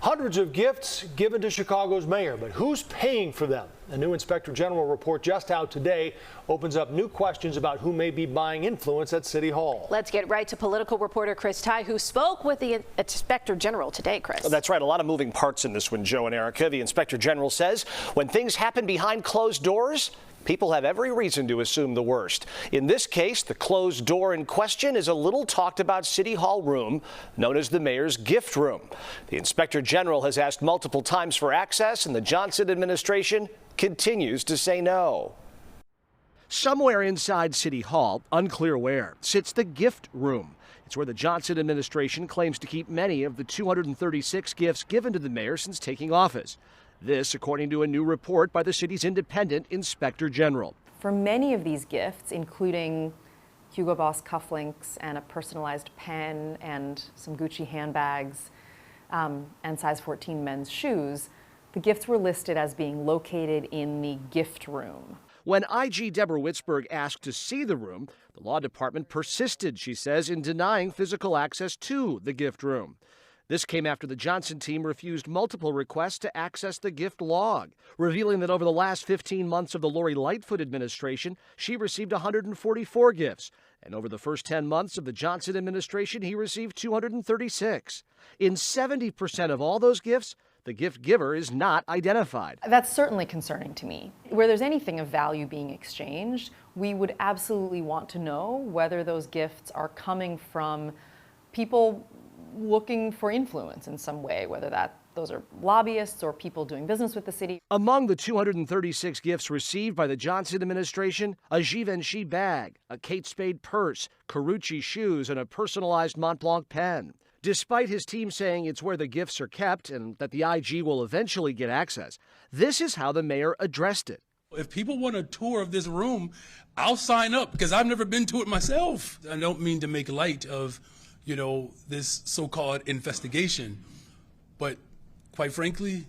Hundreds of gifts given to Chicago's mayor, but who's paying for them? A new Inspector General report just out today opens up new questions about who may be buying influence at City Hall. Let's get right to political reporter Chris Tye, who spoke with the Inspector General today, Chris. That's right. A lot of moving parts in this one, Joe and Erica. The Inspector General says when things happen behind closed doors, people have every reason to assume the worst. In this case, the closed door in question is a little talked about City Hall room known as the mayor's gift room. The Inspector General has asked multiple times for access, and the Johnson administration continues to say no. Somewhere inside City Hall, unclear where, sits the gift room. It's where the Johnson administration claims to keep many of the 236 gifts given to the mayor since taking office. This, according to a new report by the city's independent Inspector General. For many of these gifts, including Hugo Boss cufflinks and a personalized pen and some Gucci handbags and size 14 men's shoes, the gifts were listed as being located in the gift room. When IG Deborah Witzberg asked to see the room, the law department persisted, she says, in denying physical access to the gift room. This came after the Johnson team refused multiple requests to access the gift log, revealing that over the last 15 months of the Lori Lightfoot administration, she received 144 gifts. And over the first 10 months of the Johnson administration, he received 236. In 70% of all those gifts, the gift giver is not identified. That's certainly concerning to me. Where there's anything of value being exchanged, we would absolutely want to know whether those gifts are coming from people looking for influence in some way, whether those are lobbyists or people doing business with the city. Among the 236 gifts received by the Johnson administration, a Givenchy bag, a Kate Spade purse, Carucci shoes, and a personalized Montblanc pen. Despite his team saying it's where the gifts are kept and that the IG will eventually get access, this is how the mayor addressed it. If people want a tour of this room, I'll sign up because I've never been to it myself. I don't mean to make light of this so-called investigation. But quite frankly,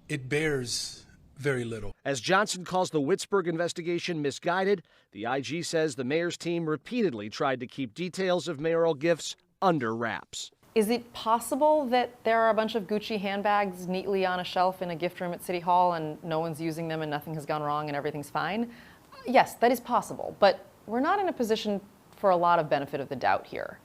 it bears very little. As Johnson calls the Witzberg investigation misguided, the IG says the mayor's team repeatedly tried to keep details of mayoral gifts under wraps. Is it possible that there are a bunch of Gucci handbags neatly on a shelf in a gift room at City Hall and no one's using them and nothing has gone wrong and everything's fine? Yes, that is possible, but we're not in a position for a lot of benefit of the doubt here.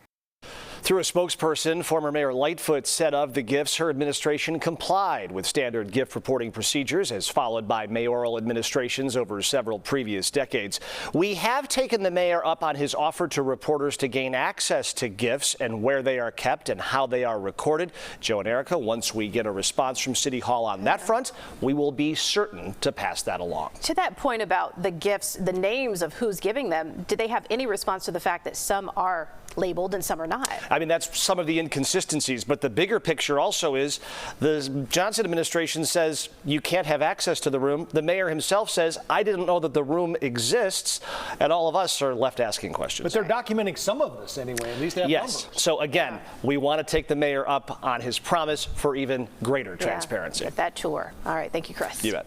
Through a spokesperson, former Mayor Lightfoot said of the gifts, her administration complied with standard gift reporting procedures as followed by mayoral administrations over several previous decades. We have taken the mayor up on his offer to reporters to gain access to gifts and where they are kept and how they are recorded. Joe and Erica, once we get a response from City Hall on that front, we will be certain to pass that along. To that point about the gifts, the names of who's giving them, did they have any response to the fact that some are labeled and some are not? I mean, that's some of the inconsistencies, but the bigger picture also is the Johnson administration says you can't have access to the room. The mayor himself says, I didn't know that the room exists, and all of us are left asking questions. But they're documenting some of this anyway, at least they have numbers. So again, we want to take the mayor up on his promise for even greater transparency. Get that tour. All right, thank you, Chris. You bet.